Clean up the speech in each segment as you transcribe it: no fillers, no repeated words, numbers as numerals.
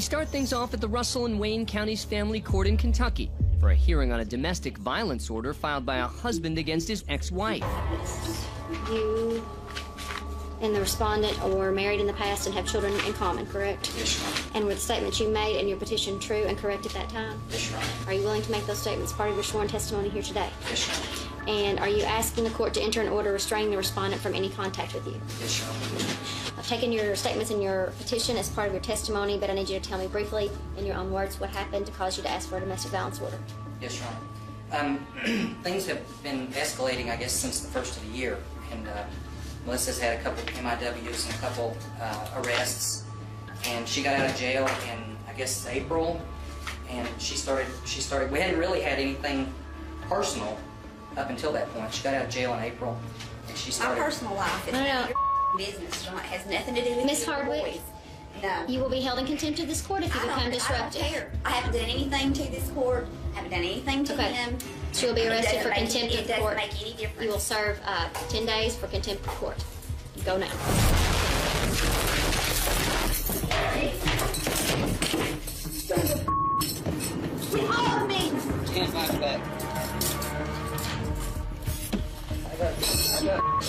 start things off at the Russell and Wayne County's Family Court in Kentucky for a hearing on a domestic violence order filed by a husband against his ex-wife. You and the respondent were married in the past and have children in common, correct? Yes, Your Honor. And were the statements you made in your petition true and correct at that time? Yes, Your Honor. Are you willing to make those statements part of your sworn testimony here today? Yes, Your Honor. And are you asking the court to enter an order restraining the respondent from any contact with you? Yes, Your Honor. I've taken your statements in your petition as part of your testimony, but I need you to tell me briefly, in your own words, what happened to cause you to ask for a domestic violence order. Yes, Your Honor. Things have been escalating, I guess, since the first of the year. And Melissa's had a couple MIWs and a couple arrests. And she got out of jail in, I guess, April. And she started, we hadn't really had anything personal up until that point. She got out of jail in April. And she started... My personal life is your business, John. It has nothing to do with Miss you Hardwick, boys. No. you will be held in contempt of this court if you become disruptive. I don't care. I haven't done anything to this court. I haven't done anything to him. She will be arrested for contempt of the court. It doesn't make any difference. You will serve 10 days for contempt of court. Go now. Follow me! Stand back.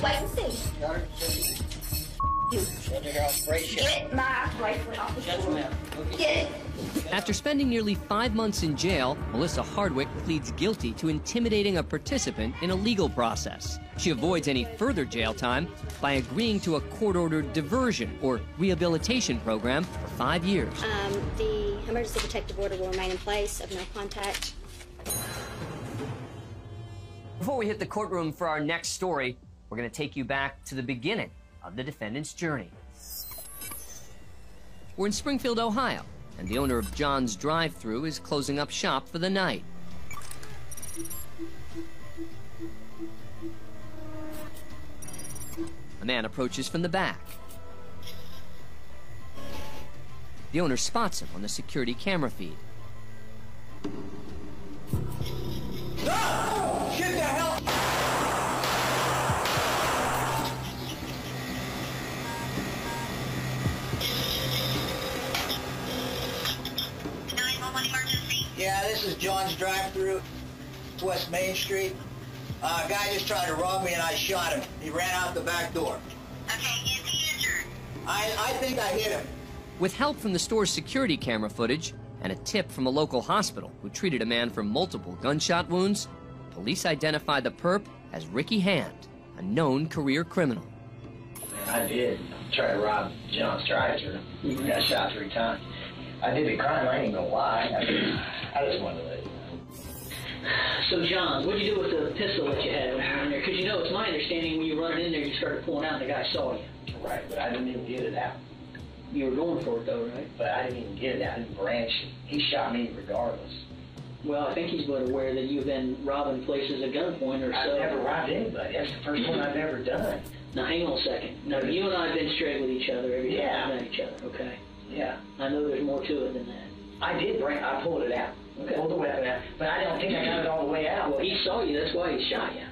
Wait and see. Get my bracelet off the floor. Get it. After spending nearly 5 months in jail, Melissa Hardwick pleads guilty to intimidating a participant in a legal process. She avoids any further jail time by agreeing to a court-ordered diversion or rehabilitation program for 5 years. The emergency protective order will remain in place of no contact. Before we hit the courtroom for our next story, we're going to take you back to the beginning of the defendant's journey. We're in Springfield, Ohio, and the owner of John's Drive-Thru is closing up shop for the night. A man approaches from the back. The owner spots him on the security camera feed. No! Get the hell! Yeah, this is John's Drive-Thru, West Main Street. A guy just tried to rob me and I shot him. He ran out the back door. Okay, is he injured? I think I hit him. With help from the store's security camera footage and a tip from a local hospital who treated a man for multiple gunshot wounds, police identified the perp as Rickey Hand, a known career criminal. I did try to rob John's Drive-Thru. I got shot 3 times. I did the crime, I ain't gonna lie. I just wanted to let you know. So, John, what'd you do with the pistol that you had when you were in there? Because, you know, it's my understanding when you run in there, you started pulling out and the guy saw you. Right, but I didn't even get it out. You were going for it, though, right? But I didn't even get it out. I didn't branch it. He shot me regardless. Well, I think he's well aware that you've been robbing places at gunpoint or so. I've never robbed anybody. That's the first one I've ever done. Now, hang on a second. Now, you and I have been straight with each other every time we met each other, okay? Yeah. I know there's more to it than that. I pulled it out. Okay. Pulled the weapon out. But I don't think I got it all the way out. Well, he saw you. That's why he shot you.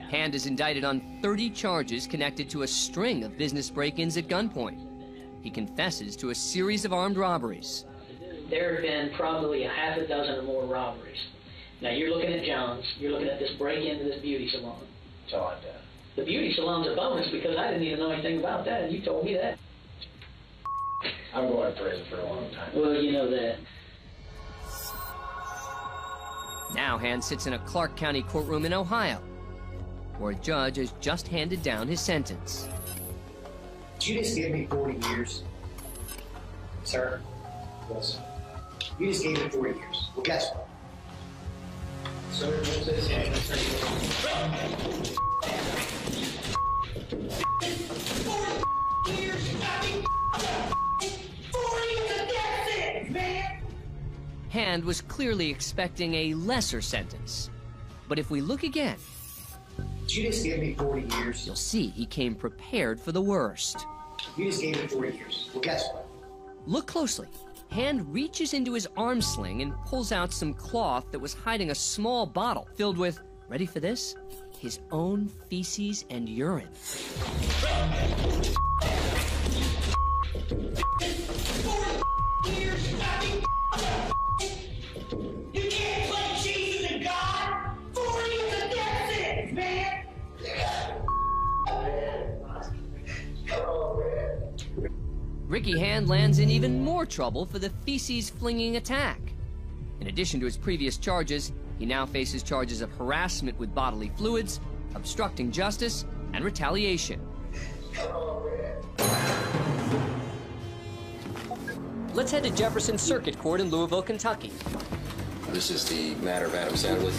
Hand is indicted on 30 charges connected to a string of business break-ins at gunpoint. He confesses to a series of armed robberies. There have been probably a half a dozen or more robberies. Now, you're looking at John's. You're looking at this break-in to this beauty salon. That's all I've done. The beauty salon's a bonus because I didn't even know anything about that, and you told me that. I'm going to prison for a long time. Well, you know that. Now Hand sits in a Clark County courtroom in Ohio, where a judge has just handed down his sentence. You just gave me 40 years. Sir? Yes. You just gave me 40 years. Well, guess what? Sir, what's this? 40 years, you got me 40 is a death sentence, man! Hand was clearly expecting a lesser sentence. But if we look again, You just gave me 40 years. you'll see he came prepared for the worst. You just gave me 40 years. Well, guess what? Look closely. Hand reaches into his arm sling and pulls out some cloth that was hiding a small bottle filled with, ready for this? His own feces and urine. 40 years, you got Rickey Hand lands in even more trouble for the feces-flinging attack. In addition to his previous charges, he now faces charges of harassment with bodily fluids, obstructing justice, and retaliation. Let's head to Jefferson Circuit Court in Louisville, Kentucky. This is the matter of Adam Satterly.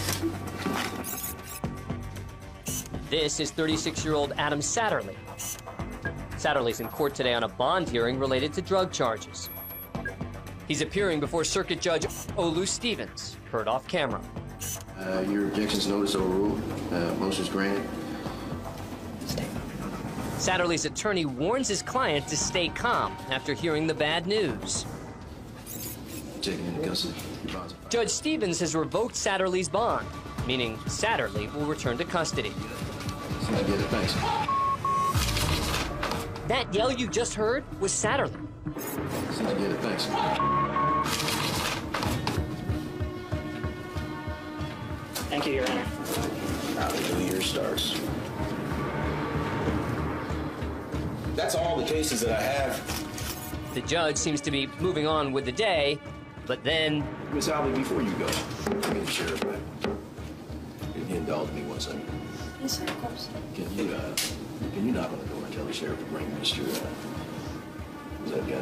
This is 36-year-old Adam Satterly. Satterly's in court today on a bond hearing related to drug charges. He's appearing before Circuit Judge Olu Stevens, heard off camera. Your objections notice overruled. Motion's granted. Satterly's attorney warns his client to stay calm after hearing the bad news. Taken into custody. Judge Stevens has revoked Satterly's bond, meaning Satterly will return to custody. I get it, thanks. That yell you just heard was Satterly. I get it, thanks. Thank you, Your Honor. Now the new year starts. That's all the cases that I have. The judge seems to be moving on with the day, but then... Miss Albee, before you go, I mean, Sheriff, can you indulge me one second? Yes, sir, of course. Can you knock on the door and tell the sheriff to bring Mr. What's that guy?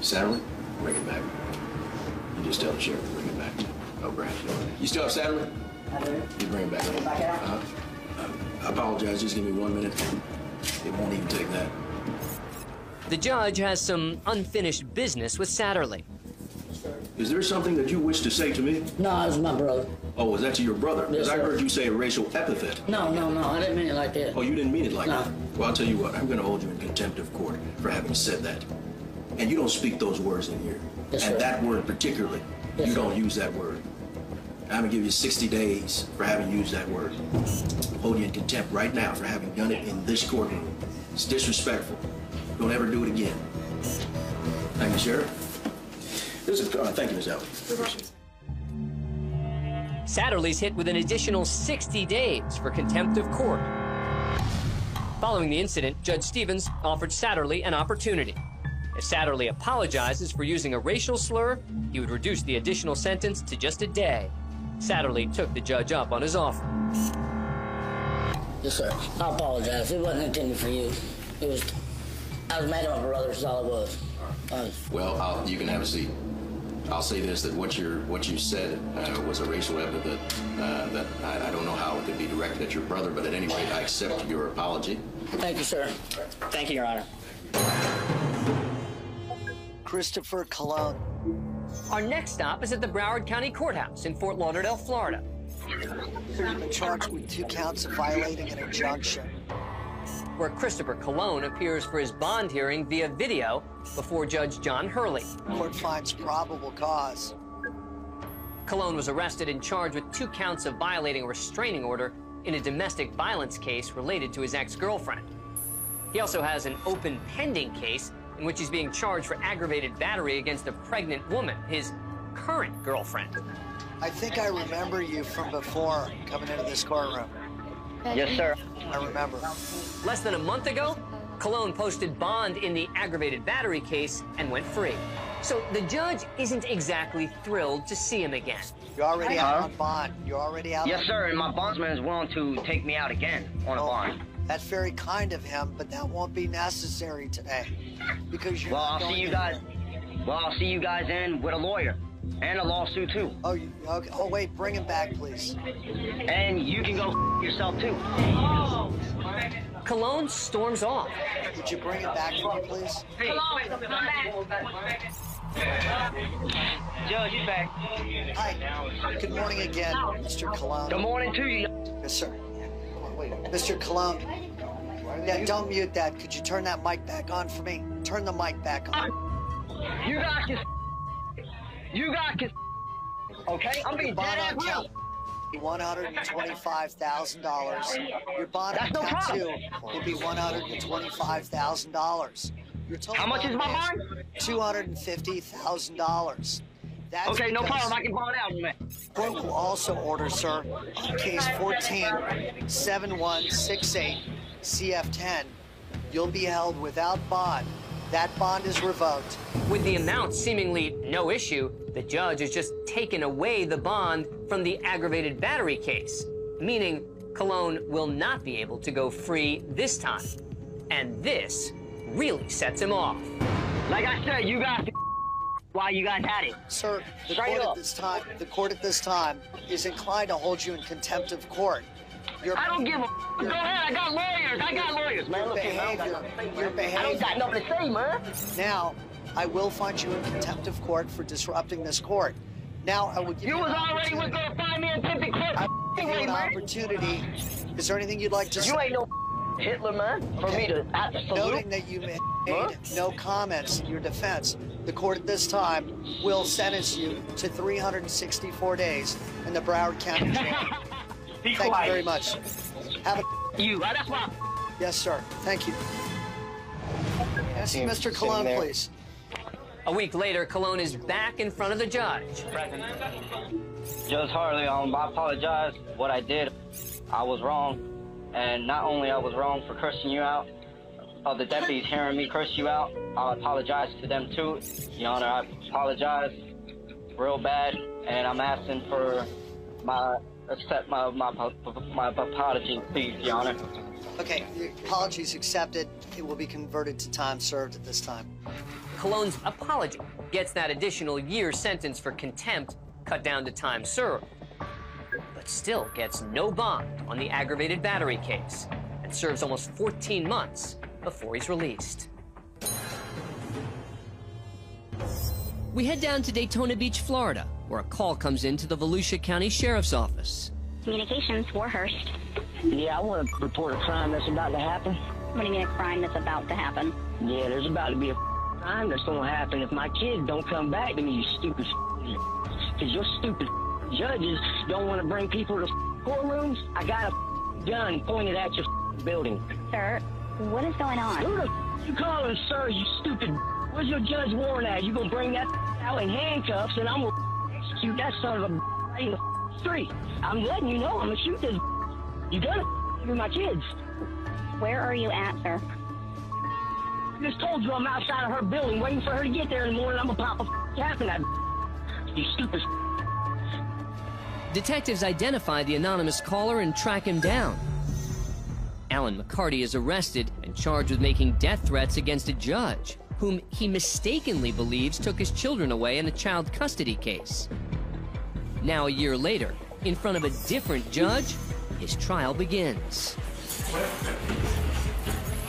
Satterly? Bring him back. You just tell the sheriff to bring him back. Oh, Brad. You still have Satterly? I do. You bring him back. Bring him back out. I apologize. Just give me 1 minute. It won't even take that. The judge has some unfinished business with Satterly. Is there something that you wish to say to me? No, it's my brother. Oh, was that to your brother? Because I heard you say a racial epithet. No, I didn't mean it like that. Oh, you didn't mean it like that? Well, I'll tell you what, I'm going to hold you in contempt of court for having said that. And you don't speak those words in here. Yes, and sir. that word particularly, yes, you sir. don't use that word. I'm going to give you 60 days for having used that word. Hold you in contempt right now for having done it in this courtroom. It's disrespectful. Don't ever do it again. Thank you, Sheriff. Thank you, Ms. Albee. Appreciate it. Satterly's hit with an additional 60 days for contempt of court. Following the incident, Judge Stevens offered Satterly an opportunity. If Satterly apologizes for using a racial slur, he would reduce the additional sentence to just a day. Satterly took the judge up on his offer. Yes, sir. I apologize. It wasn't intended for you. I was mad at my brother, that's all it was. Well, you can have a seat. I'll say this, that what you said was a racial epithet that I don't know how it could be directed at your brother, but at any rate, I accept your apology. Thank you, sir. Thank you, Your Honor. Christopher Cologne. Our next stop is at the Broward County Courthouse in Fort Lauderdale, Florida. You've been charged with 2 counts of violating an injunction. Where Christopher Cologne appears for his bond hearing via video before Judge John Hurley. Court finds probable cause. Cologne was arrested and charged with 2 counts of violating a restraining order in a domestic violence case related to his ex-girlfriend. He also has an open pending case in which he's being charged for aggravated battery against a pregnant woman, his current girlfriend. I think I remember you from before coming into this courtroom. Yes, sir. I remember. Less than a month ago, Cologne posted bond in the aggravated battery case and went free. So the judge isn't exactly thrilled to see him again. You're already out on bond. You're already out. Yes, sir, and my bondsman is willing to take me out again on a bond. That's very kind of him, but that won't be necessary today because you're not I'll going see you anywhere. guys. Well, I'll see you guys in with a lawyer and a lawsuit too. Oh, okay. Oh, wait, bring him back, please. And you can go yourself too. Cologne storms off. Would you bring him back for me, please? Judge, he's back. Hi. Good morning again, Mr. Cologne. Good morning to you. Yes, sir. Wait, Mr. Cologne. Yeah, don't mute that. Could you turn that mic back on for me? Turn the mic back on. You got his. Okay, I'm being dead ass real. $125,000. Your bond on count 2 will be $125,000. How much is my bond? $250,000. Okay, no problem. I can bond out, man. Court will also order, sir, on case 14-7168 CF10, you'll be held without bond. That bond is revoked. With the amount seemingly no issue, the judge has just taken away the bond from the aggravated battery case, meaning Colon will not be able to go free this time. And this really sets him off. Like I said, you guys why you guys had it. Sir, the court at this time is inclined to hold you in contempt of court. I don't give a go ahead, I got lawyers, man. Look here, your behavior. I don't got nothing to say, man. Now, I will find you in contempt of court for disrupting this court. Now, I will give you was already going to find me in contempt of court. I will give you an opportunity. Is there anything you'd like to say? You ain't no Hitler, man, for me to have to salute. Noting that you made no comments in your defense, the court at this time will sentence you to 364 days in the Broward County Jail. Thank you very much. Have a... You, that's why. Yes, sir. Thank you. Can I see Mr. Colon, please? A week later, Colon is back in front of the judge. Judge Harley, I apologize. What I did, I was wrong. And not only I was wrong for cursing you out, the deputies hearing me curse you out, I apologize to them too. Your Honor, I apologize real bad, and I'm asking for my apology, please, Your Honor. Okay, the apology's accepted. It will be converted to time served at this time. Colon's apology gets that additional year sentence for contempt cut down to time served, but still gets no bond on the aggravated battery case and serves almost 14 months before he's released. We head down to Daytona Beach, Florida, where a call comes into the Volusia County Sheriff's Office. Communications, Warhurst. Yeah, I want to report a crime that's about to happen. What do you mean a crime that's about to happen? Yeah, there's about to be a crime that's going to happen if my kids don't come back to me, you stupid because your stupid judges don't want to bring people to courtrooms. I got a gun pointed at your building. Sir, what is going on? Who the you calling sir, you stupid? Where's your judge warrant at? You gonna bring that out in handcuffs and I'm gonna execute that son of a right in the street. I'm letting you know I'm gonna shoot this. You gonna with my kids. Where are you at, sir? I just told you I'm outside of her building waiting for her to get there in the morning. I'm gonna pop a cap in that. You stupid. Detectives identify the anonymous caller and track him down. Alan McCarty is arrested and charged with making death threats against a judge, whom he mistakenly believes took his children away in a child custody case. Now, a year later, in front of a different judge, his trial begins.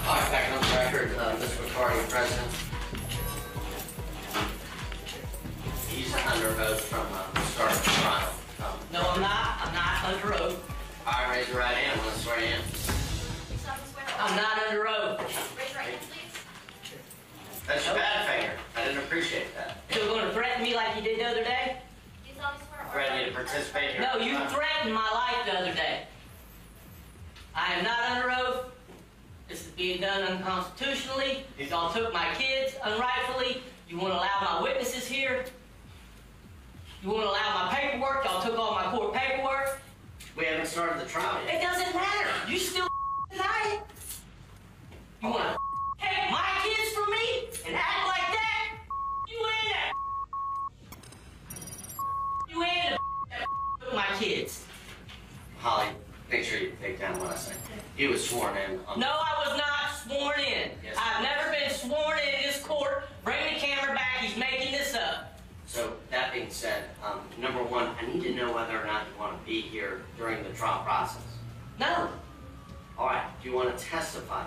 All right, back on the record, Mr. McCarty, President. He's under oath from the start of the trial. No, I'm not. I'm not under oath. All right, raise your right hand. Want to swear in? I'm not under oath. Raise your right hand, please. That's your bad finger. I didn't appreciate that. You're going to threaten me like you did the other day? Threaten you to participate in your... No, you threatened my life the other day. I am not under oath. This is being done unconstitutionally. Y'all took my kids unrightfully. You want to allow my witnesses here? You want to allow my paperwork? Y'all took all my court paperwork. We haven't started the trial yet. It doesn't matter. You still deny it. You want to take my kids from me and act like that? You ain't that. You ain't that my kids. Holly, make sure you take down what I say. He was sworn in. No, I was not sworn in. Yes, I've never been sworn in this court. Bring the camera back. He's making this up. So, that being said, number one, I need to know whether or not you want to be here during the trial process. No. All right, do you want to testify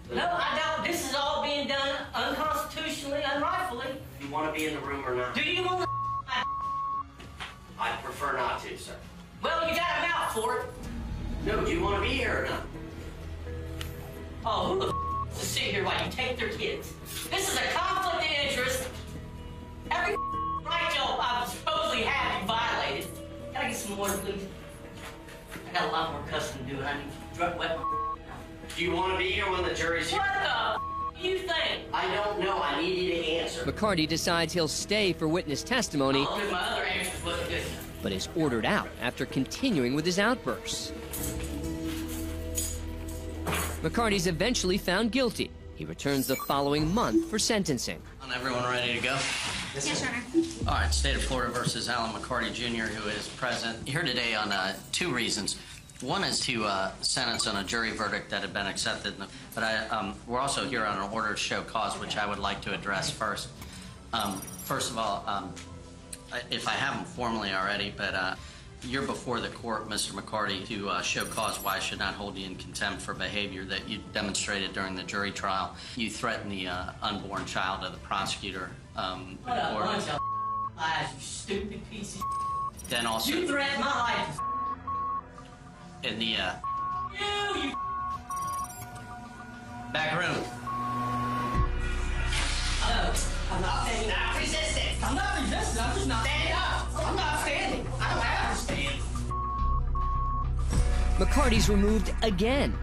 then? No, I don't. This is all being done unconstitutionally, unrightfully. Do you want to be in the room or not? Do you want to? I'd prefer not to, sir. Well, you got a mouth for it. No, do you want to be here or not? Oh, who the f to sit here while you take their kids? This is a conflict of interest. Every right y'all I supposedly have you violated. Can I get some water, please? I got a lot more cussing to do. I need to wet my mouth. Do you want to be here when the jury's here? What the you think? I don't know. I need you to answer. McCarty decides he'll stay for witness testimony, Oh, my other answers wasn't good enough. but is ordered out after continuing with his outbursts. McCarty's eventually found guilty. He returns the following month for sentencing. Everyone ready to go? Yes, Your Honor. All right, State of Florida versus Alan McCarty Jr., who is present here today on 2 reasons. One is to sentence on a jury verdict that had been accepted, but we're also here on an order to show cause, which I would like to address first. First of all, if I haven't formally already, but you're before the court, Mr. McCarty, to show cause why I should not hold you in contempt for behavior that you demonstrated during the jury trial. You threatened the unborn child of the prosecutor. What a bunch of lies, you stupid piece of Then also... You threatened my life. In the, You back room. No, I'm not standing. I'm resisting. I'm not resisting. I'm just not standing up. I'm not standing. I don't have to stand. McCarty's removed again.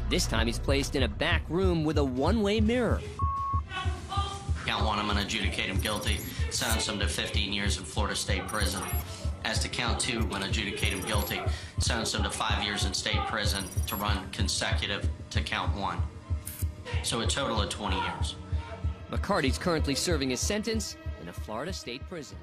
This time he's placed in a back room with a one-way mirror. Count 1, I'm going to adjudicate him guilty, sentence him to 15 years in Florida State Prison. As to count 2, I'm going to adjudicate him guilty, sentence him to 5 years in state prison to run consecutive to count 1. So a total of 20 years. McCarty's currently serving his sentence in a Florida state prison.